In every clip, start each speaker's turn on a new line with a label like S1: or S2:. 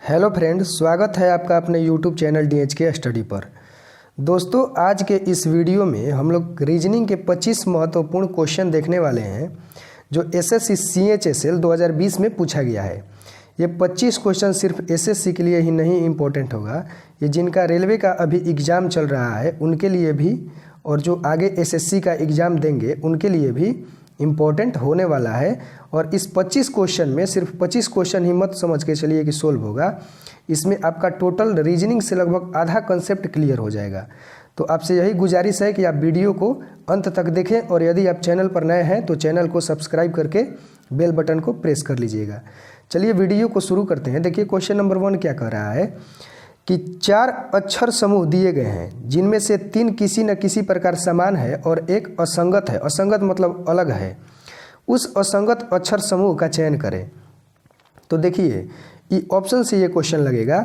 S1: Hello friends, स्वागत है आपका अपने यूट्यूब चैनल DHK स्टडी पर। दोस्तों, आज के इस वीडियो में हम लोग रीजनिंग के 25 महत्वपूर्ण क्वेश्चन देखने वाले हैं जो SSC CHSL 2020 में पूछा गया है। ये 25 क्वेश्चन सिर्फ SSC के लिए ही नहीं इम्पोर्टेंट होगा, ये जिनका रेलवे का अभी एग्ज़ाम चल रहा है उनके लिए भी, और जो आगे SSC का एग्ज़ाम देंगे उनके लिए भी इम्पोर्टेंट होने वाला है। और इस 25 क्वेश्चन में सिर्फ 25 क्वेश्चन ही मत समझ के चलिए कि सोल्व होगा, इसमें आपका टोटल रीजनिंग से लगभग आधा कंसेप्ट क्लियर हो जाएगा। तो आपसे यही गुजारिश है कि आप वीडियो को अंत तक देखें, और यदि आप चैनल पर नए हैं तो चैनल को सब्सक्राइब करके बेल बटन को प्रेस कर लीजिएगा। चलिए वीडियो को शुरू करते हैं। देखिए क्वेश्चन नंबर 1 क्या कह रहा है कि 4 अक्षर समूह दिए गए हैं जिनमें से 3 किसी न किसी प्रकार समान है और एक असंगत है। असंगत मतलब अलग है। उस असंगत अक्षर समूह का चयन करें। तो देखिए ये ऑप्शन से ये क्वेश्चन लगेगा,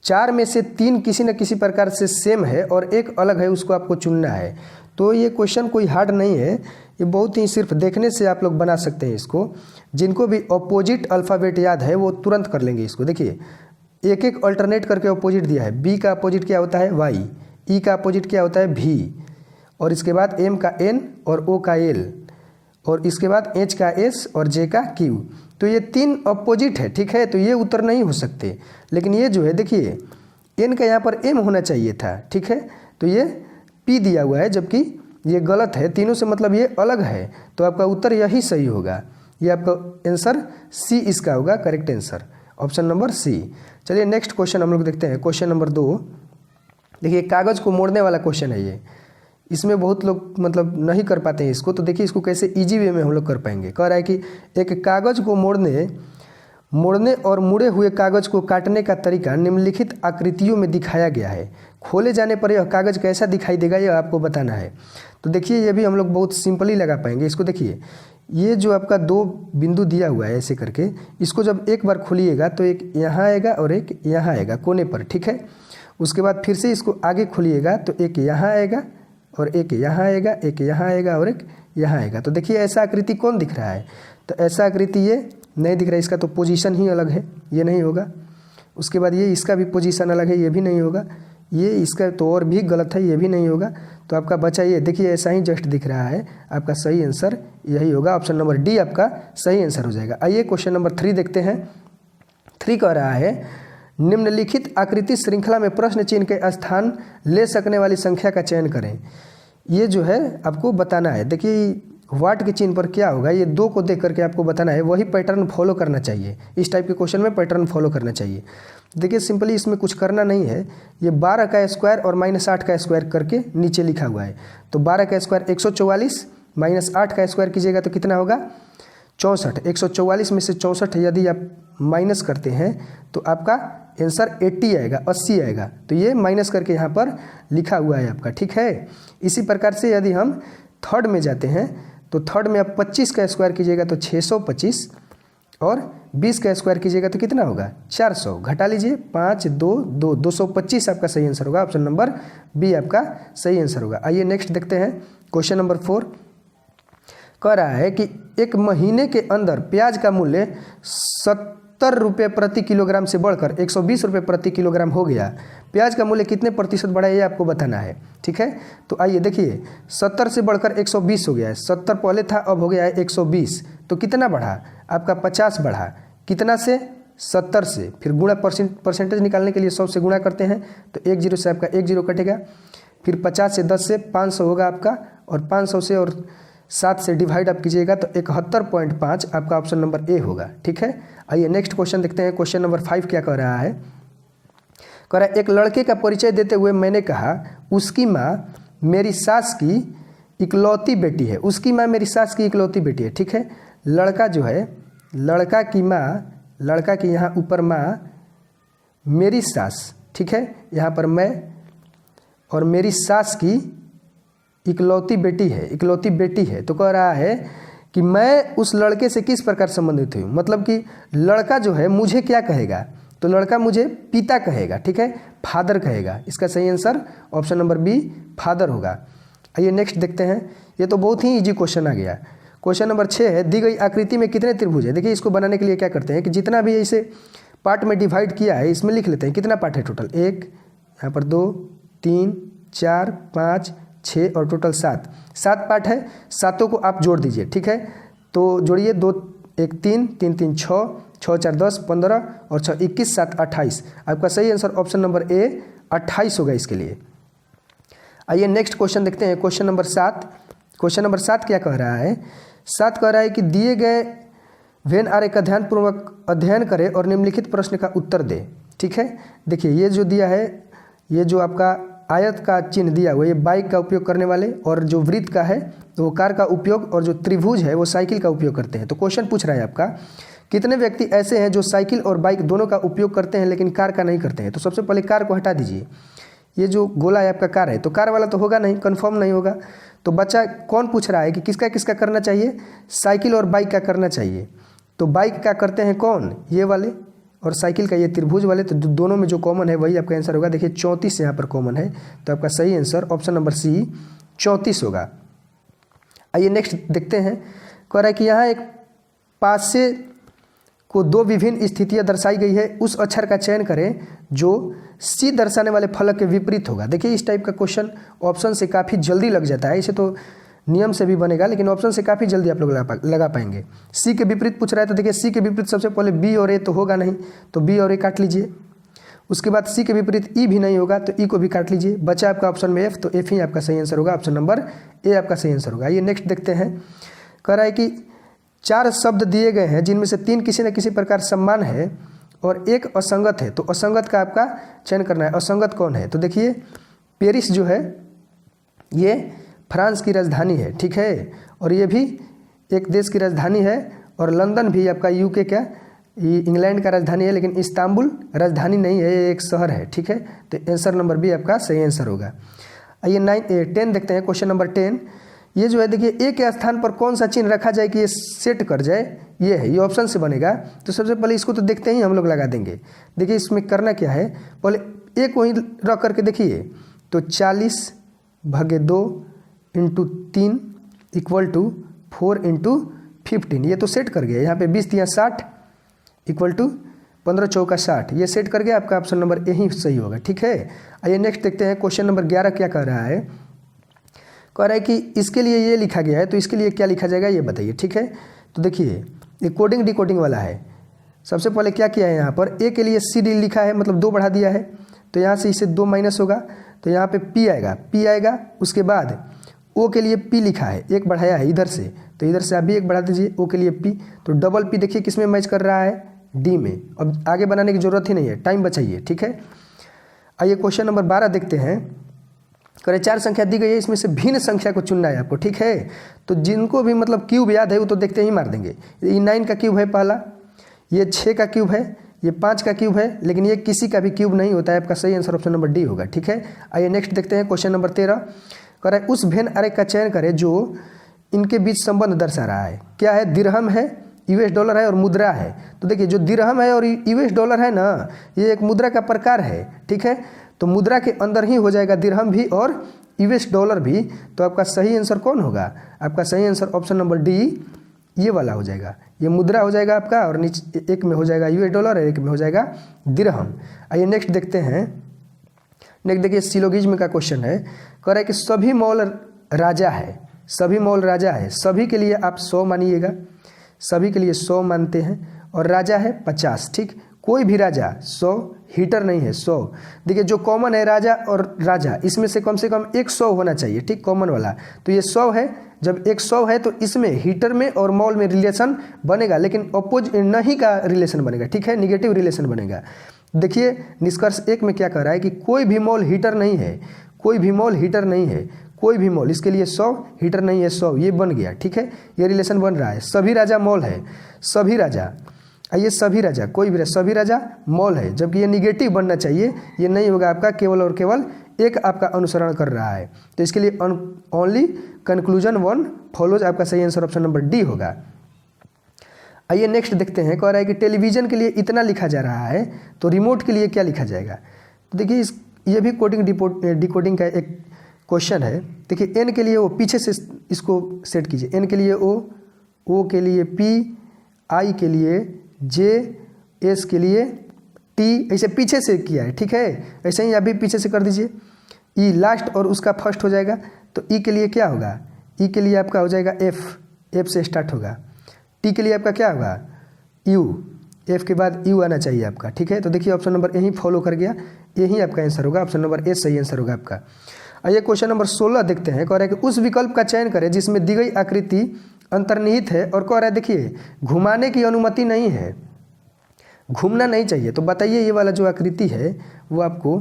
S1: 4 में से 3 किसी न किसी प्रकार से सेम है और एक अलग है, उसको आपको चुनना है। तो ये क्वेश्चन कोई हार्ड नहीं है, ये बहुत ही सिर्फ देखने से आप लोग बना सकते हैं इसको। जिनको भी अपोजिट अल्फ़ाबेट याद है वो तुरंत कर लेंगे इसको। देखिए एक एक अल्टरनेट करके अपोजिट दिया है। बी का अपोजिट क्या होता है? वाई। ई का अपोजिट क्या होता है? भी। और इसके बाद एम का एन और ओ का एल, और इसके बाद एच का एस और जे का क्यू। तो ये 3 अपोजिट है, ठीक है। तो ये उत्तर नहीं हो सकते। लेकिन ये जो है देखिए एन का यहाँ पर एम होना चाहिए था, ठीक है। तो ये पी दिया हुआ है, जबकि ये गलत है। तीनों से मतलब ये अलग है, तो आपका उत्तर यही सही होगा। ये आपका आंसर सी इसका होगा correct answer, option number C. चलिए नेक्स्ट क्वेश्चन हम लोग देखते हैं। क्वेश्चन नंबर 2 देखिए, कागज़ को मोड़ने वाला क्वेश्चन है ये। इसमें बहुत लोग मतलब नहीं कर पाते हैं इसको, तो देखिए इसको कैसे इजी वे में हम लोग कर पाएंगे। कह रहा है कि एक कागज़ को मोड़ने और मुड़े हुए कागज़ को काटने का तरीका निम्नलिखित आकृतियों में दिखाया गया है। खोले जाने पर यह कागज़ कैसा दिखाई देगा यह आपको बताना है। तो देखिए ये भी हम लोग बहुत सिंपली लगा पाएंगे इसको। देखिए ये जो आपका 2 बिंदु दिया हुआ है ऐसे करके, इसको जब एक बार खोलिएगा तो एक यहाँ आएगा और एक यहाँ आएगा कोने पर, ठीक है। उसके बाद फिर से इसको आगे खोलिएगा तो एक यहाँ आएगा और एक यहाँ आएगा, एक यहाँ आएगा और एक यहाँ आएगा। तो देखिए ऐसा आकृति कौन दिख रहा है? तो ऐसा आकृति ये नहीं दिख रहा है, इसका तो पोजीशन ही अलग है, ये नहीं होगा। उसके बाद ये इसका भी पोजीशन अलग है, ये भी नहीं होगा। ये इसका तो और भी गलत है, ये भी नहीं होगा। तो आपका बचा ये देखिए ऐसा ही जस्ट दिख रहा है। आपका सही आंसर यही होगा, ऑप्शन नंबर डी आपका सही आंसर हो जाएगा। आइए क्वेश्चन नंबर 3 देखते हैं। 3 कह रहा है, निम्नलिखित आकृति श्रृंखला में प्रश्न चिन्ह के स्थान ले सकने वाली संख्या का चयन करें। ये जो है आपको बताना है। देखिए वाट के चिन्ह पर क्या होगा, ये 2 को देख करके आपको बताना है। वही पैटर्न फॉलो करना चाहिए। इस टाइप के क्वेश्चन में पैटर्न फॉलो करना चाहिए। देखिए सिंपली इसमें कुछ करना नहीं है। ये 12 का स्क्वायर और -8 का स्क्वायर करके नीचे लिखा हुआ है। तो 12 का स्क्वायर 144, -8 का स्क्वायर कीजिएगा तो कितना होगा? 64। 144 में से 64 यदि आप माइनस करते हैं तो आपका आंसर 80 आएगा, 80 आएगा। तो ये माइनस करके यहाँ पर लिखा हुआ है आपका, ठीक है। इसी प्रकार से यदि हम थर्ड में जाते हैं तो थर्ड में आप 25 का स्क्वायर कीजिएगा तो 625, और 20 का स्क्वायर कीजिएगा तो कितना होगा? 400। घटा लीजिए 5 2 2 225 आपका सही आंसर होगा। ऑप्शन नंबर बी आपका सही आंसर होगा। आइए नेक्स्ट देखते हैं। क्वेश्चन नंबर 4 कह रहा है कि एक महीने के अंदर प्याज का मूल्य 70 रुपये प्रति किलोग्राम से बढ़कर 120 रुपये प्रति किलोग्राम हो गया। प्याज का मूल्य कितने प्रतिशत बढ़ा है ये आपको बताना है, ठीक है। तो आइए देखिए 70 से बढ़कर 120 हो गया है। 70 पहले था, अब हो गया है 120। तो कितना बढ़ा? आपका 50 बढ़ा। कितना से? 70 से। फिर गुणा परसेंटेज निकालने के लिए 100 से गुणा करते हैं तो 1 0 से आपका 1 0 कटेगा। फिर 50 से 10 से 500 होगा आपका, और 500 से और 7 से डिवाइड आप कीजिएगा तो 71.5 आपका ऑप्शन नंबर ए होगा, ठीक है। आइए नेक्स्ट क्वेश्चन देखते हैं। क्वेश्चन नंबर 5 क्या कह रहा है? कह रहा है, एक लड़के का परिचय देते हुए मैंने कहा उसकी माँ मेरी सास की इकलौती बेटी है। उसकी माँ मेरी सास की इकलौती बेटी है, ठीक है। लड़का जो है, लड़का की माँ, लड़का की यहाँ ऊपर माँ, मेरी सास, ठीक है। यहाँ पर मैं और मेरी सास की इकलौती बेटी है, इकलौती बेटी है। तो कह रहा है कि मैं उस लड़के से किस प्रकार संबंधित हूँ, मतलब कि लड़का जो है मुझे क्या कहेगा? तो लड़का मुझे पिता कहेगा, ठीक है, फादर कहेगा। इसका सही answer option number B father होगा। आइए नेक्स्ट देखते हैं। ये तो बहुत ही इजी क्वेश्चन आ गया। क्वेश्चन नंबर 6 है, दी गई आकृति में कितने त्रिभुज है? देखिए इसको बनाने के लिए क्या करते हैं कि जितना भी ऐसे पार्ट में डिवाइड किया है, इसमें लिख लेते हैं कितना पार्ट है टोटल। 1, यहाँ पर 2, 3, 4, 5, 6 और टोटल 7 पार्ट है। सातों को आप जोड़ दीजिए, ठीक है। तो जोड़िए, 2 1 3 3 3 6 6 4 10 15 और 6 21 7 28। आपका सही आंसर ऑप्शन नंबर ए 28 होगा इसके लिए। आइए नेक्स्ट क्वेश्चन देखते हैं, क्वेश्चन नंबर 7। क्वेश्चन नंबर 7 क्या कह रहा है? 7 कह रहा है कि दिए गए वेन आरेख का ध्यानपूर्वक अध्ययन करें और निम्नलिखित प्रश्न का उत्तर दे। ठीक है, देखिए ये जो दिया है, ये जो आपका आयत का चिन्ह दिया हुआ, ये बाइक का उपयोग करने वाले, और जो वृत्त का है तो वो कार का उपयोग, और जो त्रिभुज है वो साइकिल का उपयोग करते हैं। तो क्वेश्चन पूछ रहा है आपका, कितने व्यक्ति ऐसे हैं जो साइकिल और बाइक दोनों का उपयोग करते हैं लेकिन कार का नहीं करते हैं? तो सबसे पहले कार को हटा दीजिए। ये जो गोला है आपका कार है, तो कार वाला तो होगा नहीं, कंफर्म नहीं होगा। तो बच्चा कौन पूछ रहा है कि किसका किसका करना चाहिए? साइकिल और बाइक का करना चाहिए। तो बाइक का करते हैं कौन? ये वाले, और साइकिल का ये त्रिभुज वाले। तो दोनों में जो कॉमन है वही आपका आंसर होगा। देखिए 34 यहाँ पर कॉमन है, तो आपका सही आंसर ऑप्शन नंबर सी 34 होगा। आइए नेक्स्ट देखते हैं, कह रहा है कि यहाँ एक पासे को दो विभिन्न स्थितियाँ दर्शाई गई है, उस अक्षर का चयन करें जो सी दर्शाने वाले फलक के विपरीत होगा। देखिए इस टाइप का क्वेश्चन ऑप्शन से काफ़ी जल्दी लग जाता है, इसे तो नियम से भी बनेगा लेकिन ऑप्शन से काफ़ी जल्दी आप लोग लगा पाएंगे। सी के विपरीत पूछ रहा है, तो देखिए सी के विपरीत सबसे पहले बी और ए तो होगा नहीं, तो बी और ए काट लीजिए। उसके बाद सी के विपरीत ई भी नहीं होगा, तो ई को भी काट लीजिए। बचा आपका ऑप्शन में एफ, तो एफ ही आपका सही आंसर होगा, ऑप्शन नंबर ए आपका सही आंसर होगा। ये नेक्स्ट देखते हैं, कह रहा है कि 4 शब्द दिए गए हैं जिनमें से 3 किसी न किसी प्रकार समान है और एक असंगत है। तो असंगत का आपका चयन करना है। असंगत कौन है? तो देखिए पेरिस जो है ये फ्रांस की राजधानी है, ठीक है, और ये भी एक देश की राजधानी है, और लंदन भी आपका यूके का इंग्लैंड का राजधानी है, लेकिन इस्तांबुल राजधानी नहीं है, ये एक शहर है, ठीक है। तो आंसर नंबर बी आपका सही आंसर होगा। आइए 10 देखते हैं, क्वेश्चन नंबर 10। ये जो है देखिए ए के स्थान पर कौन सा चिन्ह रखा जाए कि ये सेट कर जाए, ये है, ये ऑप्शन से बनेगा। तो सबसे पहले इसको तो देखते ही हम लोग लगा देंगे। देखिए इसमें करना क्या है, पहले ए को ही रख करके देखिए, तो 40 भागे 2 इंटू 3 इक्वल टू 4 इंटू 15, ये तो सेट कर गया। यहाँ पे 20 दिया 60 इक्वल टू 15 चौका 60, ये सेट कर गया। आपका ऑप्शन नंबर ए ही सही होगा, ठीक है। आइए नेक्स्ट देखते हैं, क्वेश्चन नंबर 11 क्या कह रहा है? कह रहा है कि इसके लिए ये लिखा गया है, तो इसके लिए क्या लिखा जाएगा ये बताइए, ठीक है। तो देखिए ये कोडिंग डिकोडिंग वाला है। सबसे पहले क्या किया है, यहाँ पर ए के लिए सी डी लिखा है, मतलब 2 बढ़ा दिया है, तो यहाँ से इसे 2 माइनस होगा, तो यहाँ पे पी आएगा। उसके बाद ओ के लिए पी लिखा है, 1 बढ़ाया है इधर से, तो इधर से आप भी 1 बढ़ा दीजिए, ओ के लिए पी। तो डबल पी देखिए किस में मैच कर रहा है, डी में। अब आगे बनाने की जरूरत ही नहीं है, टाइम बचाइए, ठीक है। आइए क्वेश्चन नंबर 12 देखते हैं। करें 4 संख्या दी गई है, इसमें से भिन्न संख्या को चुनना है आपको, ठीक है। तो जिनको भी मतलब क्यूब याद है वो तो देखते ही मार देंगे। ये 9 का क्यूब है पहला, ये 6 का क्यूब है, ये 5 का क्यूब है, लेकिन ये किसी का भी क्यूब नहीं होता है। आपका सही आंसर ऑप्शन नंबर डी होगा, ठीक है। आइए नेक्स्ट देखते हैं, क्वेश्चन नंबर 13। कह रहा है उस भेन आरेख का चयन करें जो इनके बीच संबंध दर्शा रहा है। क्या है? दिरहम है, यूएस डॉलर है और मुद्रा है। तो देखिए जो दिरहम है और यूएस डॉलर है ना, ये एक मुद्रा का प्रकार है, ठीक है। तो मुद्रा के अंदर ही हो जाएगा दिरहम भी और यूएस डॉलर भी। तो आपका सही आंसर कौन होगा? आपका सही आंसर ऑप्शन नंबर डी ये वाला हो जाएगा। ये मुद्रा हो जाएगा आपका, और नीचे एक में हो जाएगा यूएस डॉलर और एक में हो जाएगा दिरहम। आइए नेक्स्ट देखते हैं। नेक्स्ट देखिए सिलोगिज्म का क्वेश्चन है। कह रहा है कि सभी मौल राजा है, सभी मौल राजा है, सभी के लिए आप 100 मानिएगा, सभी के लिए 100 मानते हैं, और राजा है 50, ठीक। कोई भी राजा 100, हीटर नहीं है 100। देखिए जो कॉमन है राजा और राजा, इसमें से कम 100 होना चाहिए, ठीक, कॉमन वाला। तो ये 100 है, जब 100 है तो इसमें हीटर में और मॉल में रिलेशन बनेगा, लेकिन अपोज नहीं का रिलेशन बनेगा, ठीक है, निगेटिव रिलेशन बनेगा। देखिए निष्कर्ष 1 में क्या कह रहा है कि कोई भी मॉल हीटर नहीं है, कोई भी मॉल हीटर नहीं है, कोई भी मॉल, इसके लिए 100, हीटर नहीं है 100, ये बन गया, ठीक है, ये रिलेशन बन रहा है। सभी राजा मॉल है, सभी राजा, ये सभी राजा, कोई भी सभी राजा मॉल है, जबकि ये निगेटिव बनना चाहिए, ये नहीं होगा आपका, केवल और केवल एक आपका अनुसरण कर रहा है। तो इसके लिए ओनली कंक्लूजन 1 फॉलोज, आपका सही आंसर ऑप्शन नंबर डी होगा। आइए नेक्स्ट देखते हैं। कह रहा है कि टेलीविजन के लिए इतना लिखा जा रहा है, तो रिमोट के लिए क्या लिखा जाएगा? तो देखिए ये भी कोडिंग डिकोडिंग का एक क्वेश्चन है। देखिए एन के लिए ओ, पीछे से इसको सेट कीजिए, एन के लिए ओ के लिए पी, आई के लिए जे, एस के लिए टी ऐसे पीछे से किया है, ठीक है। ऐसे ही आप भी पीछे से कर दीजिए। ई लास्ट और उसका फर्स्ट हो जाएगा, तो ई के लिए क्या होगा, ई के लिए आपका हो जाएगा एफ, एफ से स्टार्ट होगा। टी के लिए आपका क्या होगा, यू, एफ के बाद यू आना चाहिए आपका, ठीक है। तो देखिए ऑप्शन नंबर यही फॉलो कर गया, यही आपका आंसर होगा, ऑप्शन नंबर ए सही आंसर होगा आपका। आइए क्वेश्चन नंबर 16 देखते हैं। कह रहा है कि उस विकल्प का चयन करें जिसमें दी गई आकृति अंतर्निहित है, और कह रहा है देखिए घुमाने की अनुमति नहीं है, घूमना नहीं चाहिए। तो बताइए ये वाला जो आकृति है वो आपको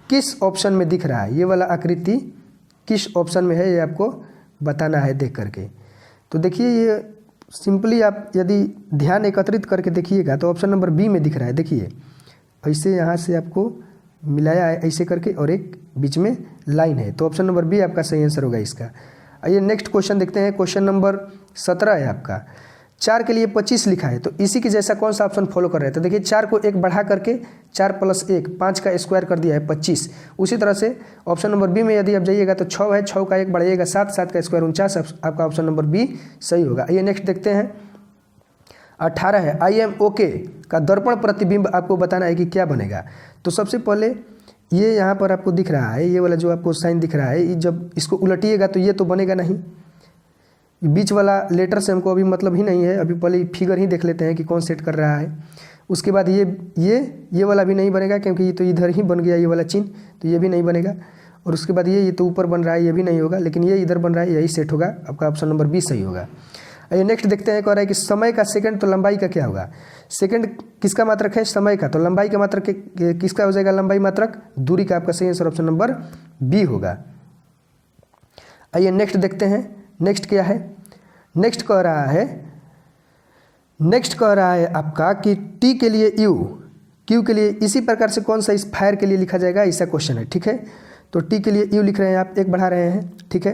S1: किस ऑप्शन में दिख रहा है, ये वाला आकृति किस ऑप्शन में है, ये आपको बताना है देख करके। तो देखिए ये सिंपली आप यदि ध्यान एकत्रित करके देखिएगा तो ऑप्शन नंबर बी में दिख रहा है। देखिए ऐसे यहाँ से आपको मिलाया है ऐसे करके, और एक बीच में लाइन है, तो ऑप्शन नंबर बी आपका सही आंसर होगा इसका। आइए नेक्स्ट क्वेश्चन देखते हैं। क्वेश्चन नंबर 17 है आपका। 4 के लिए 25 लिखा है, तो इसी की जैसा कौन सा ऑप्शन फॉलो कर रहे हैं। तो देखिए 4 को 1 बढ़ा करके 4 + 1 5 का स्क्वायर कर दिया है 25। उसी तरह से ऑप्शन नंबर बी में यदि आप जाइएगा तो 6 है, 6 का 1 बढ़ाइएगा 7, 7 का स्क्वायर 49, आपका ऑप्शन नंबर बी सही होगा। आइए नेक्स्ट देखते हैं। 18 है, आई एम ओके का दर्पण प्रतिबिंब आपको बताना है कि क्या बनेगा। तो सबसे पहले ये यहाँ पर आपको दिख रहा है, ये वाला जो आपको साइन दिख रहा है, जब इसको उलटिएगा तो ये तो बनेगा नहीं, बीच वाला लेटर से हमको अभी मतलब ही नहीं है। अभी पहले फिगर ही देख लेते हैं कि कौन सेट कर रहा है। उसके बाद ये वाला भी नहीं बनेगा, क्योंकि ये तो इधर ही बन गया ये वाला चिन्ह, तो ये भी नहीं बनेगा। और उसके बाद ये तो ऊपर बन रहा है, ये भी नहीं होगा, लेकिन ये इधर बन रहा है, यही सेट होगा, आपका ऑप्शन नंबर बी सही होगा। आइए नेक्स्ट देखते हैं। कह रहा है कि समय का सेकंड, तो लंबाई का क्या होगा। सेकंड किसका मात्रक है, समय का, तो लंबाई का मात्रक किसका हो जाएगा, लंबाई मात्रक दूरी का, आपका सही आंसर ऑप्शन नंबर बी होगा। आइए नेक्स्ट देखते हैं। नेक्स्ट क्या है, नेक्स्ट कह रहा है आपका कि टी के लिए यू, क्यू के लिए इसी प्रकार से कौन सा इस फायर के लिए लिखा जाएगा, ऐसा क्वेश्चन है, ठीक है। तो टी के लिए यू लिख रहे हैं आप, 1 बढ़ा रहे हैं, ठीक है,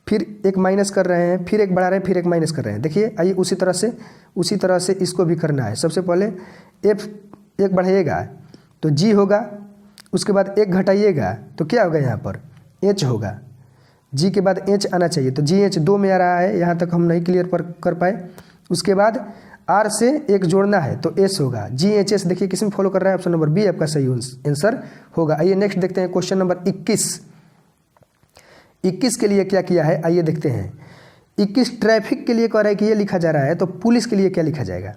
S1: फिर 1 माइनस कर रहे हैं, फिर 1 बढ़ा रहे हैं, फिर 1 माइनस कर रहे हैं। देखिए आइए उसी तरह से इसको भी करना है। सबसे पहले एफ 1 बढ़ाइएगा तो जी होगा, उसके बाद 1 घटाइएगा तो क्या होगा, यहाँ पर एच होगा, जी के बाद एच आना चाहिए, तो जी एच 2 में आ रहा है, यहाँ तक हम नहीं क्लियर कर पाए। उसके बाद आर से 1 जोड़ना है तो एस होगा, जी एच एस देखिए किस में फॉलो कर रहा है, ऑप्शन नंबर बी आपका सही आंसर होगा। आइए नेक्स्ट देखते हैं। क्वेश्चन नंबर 21 के लिए क्या किया है, आइए देखते हैं। 21 ट्रैफिक के लिए कह रहा है कि ये लिखा जा रहा है, तो पुलिस के लिए क्या लिखा जाएगा।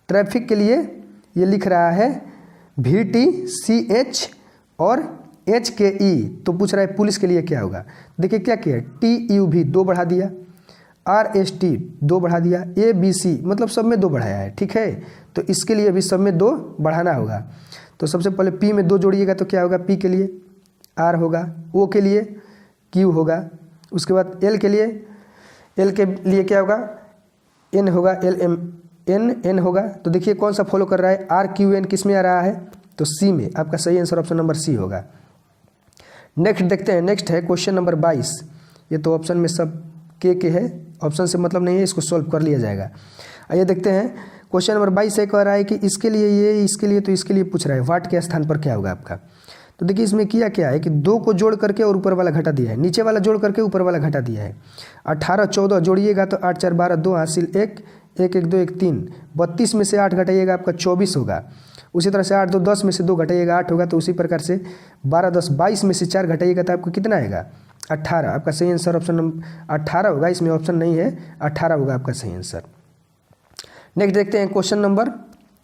S1: ट्रैफिक के लिए ये लिख रहा है VTCH और HKE, तो पूछ रहा है पुलिस के लिए क्या होगा। देखिए क्या किया, TUV 2 बढ़ा दिया, RST 2 बढ़ा दिया, ABC मतलब सब में 2 बढ़ाया है, ठीक है। तो इसके लिए भी सब में 2 बढ़ाना होगा। तो सबसे पहले P में 2 जोड़िएगा तो क्या होगा, P के लिए R होगा, O के लिए Q होगा, उसके बाद L के लिए क्या होगा, N होगा, N होगा। तो देखिए कौन सा फॉलो कर रहा है, RQN किस में आ रहा है, तो C में, आपका सही आंसर ऑप्शन नंबर C होगा। नेक्स्ट देखते हैं। नेक्स्ट है क्वेश्चन नंबर 22। ये तो ऑप्शन में सब के है, ऑप्शन से मतलब नहीं है, इसको सॉल्व कर लिया जाएगा। आइए देखते हैं। क्वेश्चन नंबर 22 कह रहा है कि इसके लिए ये, इसके लिए, तो इसके लिए पूछ रहा है वाट के स्थान पर क्या होगा आपका। तो देखिए इसमें किया क्या है कि 2 को जोड़ करके और ऊपर वाला घटा दिया है, नीचे वाला जोड़ करके ऊपर वाला घटा दिया है। 18 14 जोड़िएगा तो 8 4 12 2 हासिल 1 1 1 2 1 3, 32 में से 8 घटाइएगा आपका 24 होगा। उसी तरह से 8 2 10 में से 2 घटाइएगा 8 होगा। तो उसी प्रकार से 12 10 22 में से 4 घटाइएगा तो आपको कितना आएगा, 18। आपका सही आंसर ऑप्शन नंबर 18 होगा, इसमें ऑप्शन नहीं है, 18 होगा आपका सही आंसर। नेक्स्ट देखते हैं। क्वेश्चन नंबर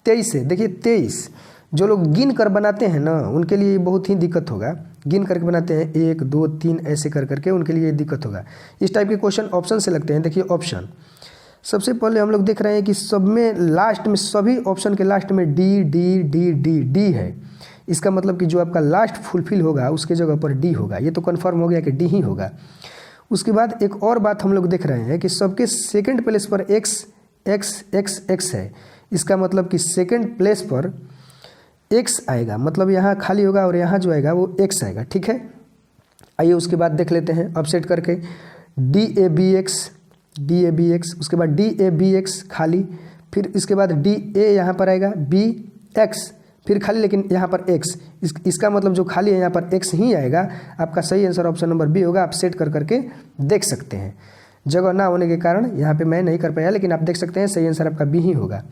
S1: 23 है। देखिए 23 जो लोग गिन कर बनाते हैं ना, उनके लिए बहुत ही दिक्कत होगा। गिन करके बनाते हैं 1 2 3 ऐसे कर करके, उनके लिए दिक्कत होगा। इस टाइप के क्वेश्चन ऑप्शन से लगते हैं। देखिए ऑप्शन सबसे पहले हम लोग देख रहे हैं कि सब में लास्ट में, सभी ऑप्शन के लास्ट में D D D D D है। इसका मतलब कि जो आपका लास्ट फुलफिल होगा उसके जगह पर डी होगा, ये तो कन्फर्म हो गया कि डी ही होगा। उसके बाद एक और बात हम लोग देख रहे हैं कि सबके सेकंड प्लेस पर एक्स एक्स एक्स एक्स है। इसका मतलब कि सेकंड प्लेस पर एक्स आएगा, मतलब यहाँ खाली होगा और यहाँ जो आएगा वो एक्स आएगा, ठीक है। आइए उसके बाद देख लेते हैं अपसेट करके, डी ए बी एक्स, उसके बाद DABX खाली, फिर इसके बाद DA यहाँ पर आएगा, BX फिर खाली, लेकिन यहाँ पर X, इसका मतलब जो खाली है यहाँ पर X ही आएगा। आपका सही आंसर ऑप्शन नंबर बी होगा। आप सेट कर करके देख सकते हैं, जगह ना होने के कारण यहाँ पे मैं नहीं कर पाया, लेकिन आप देख सकते हैं सही आंसर आपका बी ही होगा।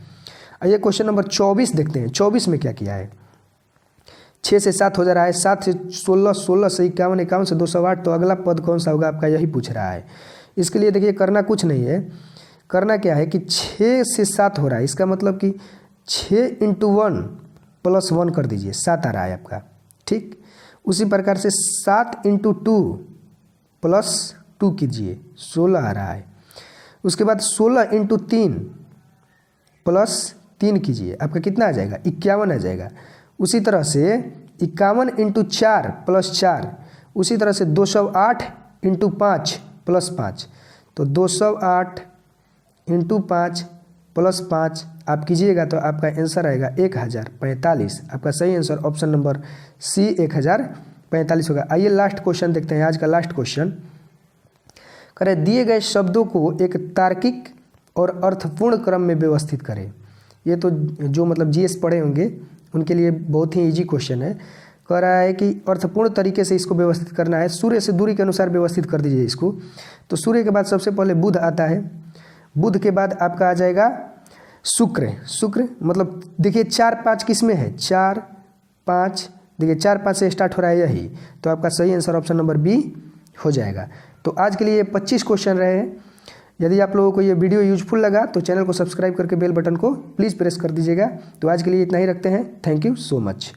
S1: आइए क्वेश्चन नंबर 24 देखते हैं। 24 में क्या किया है। 6 से 7 हो जा रहा है, 7 से 16, 16 से 51, 51 से 208, तो अगला पद कौन सा होगा आपका, यही पूछ रहा है। इसके लिए देखिए करना कुछ नहीं है, करना क्या है कि 6 से 7 हो रहा है, इसका मतलब कि 6 × 1 + 1 कर दीजिए, 7 आ रहा है आपका, ठीक। उसी प्रकार से 7 × 2 + 2 कीजिए, 16 आ रहा है। उसके बाद 16 × 3 + 3 कीजिए, आपका कितना आ जाएगा, 51 आ जाएगा। उसी तरह से 51 × 4 + 4, उसी तरह से 208 × 5 + 5, तो 208 × 5 + 5 आप कीजिएगा तो आपका आंसर आएगा 1045। आपका सही आंसर ऑप्शन नंबर सी 1045 होगा। आइए लास्ट क्वेश्चन देखते हैं, आज का लास्ट क्वेश्चन। करें दिए गए शब्दों को एक तार्किक और अर्थपूर्ण क्रम में व्यवस्थित करें। ये तो जो मतलब जीएस पढ़े होंगे उनके लिए बहुत ही इजी क्वेश्चन है। कह रहा है कि अर्थपूर्ण तरीके से इसको व्यवस्थित करना है, सूर्य से दूरी के अनुसार व्यवस्थित कर दीजिए इसको। तो सूर्य के बाद सबसे पहले बुध आता है, बुध के बाद आपका आ जाएगा शुक्र। शुक्र मतलब देखिए 4 5 किस में है, 4 5, देखिए 4 5 से स्टार्ट हो रहा है यही, तो आपका सही आंसर ऑप्शन नंबर बी हो जाएगा। तो आज के लिए 25 क्वेश्चन रहे हैं। यदि आप लोगों को ये वीडियो यूजफुल लगा तो चैनल को सब्सक्राइब करके बेल बटन को प्लीज़ प्रेस कर दीजिएगा। तो आज के लिए इतना ही रखते हैं। Thank you so much.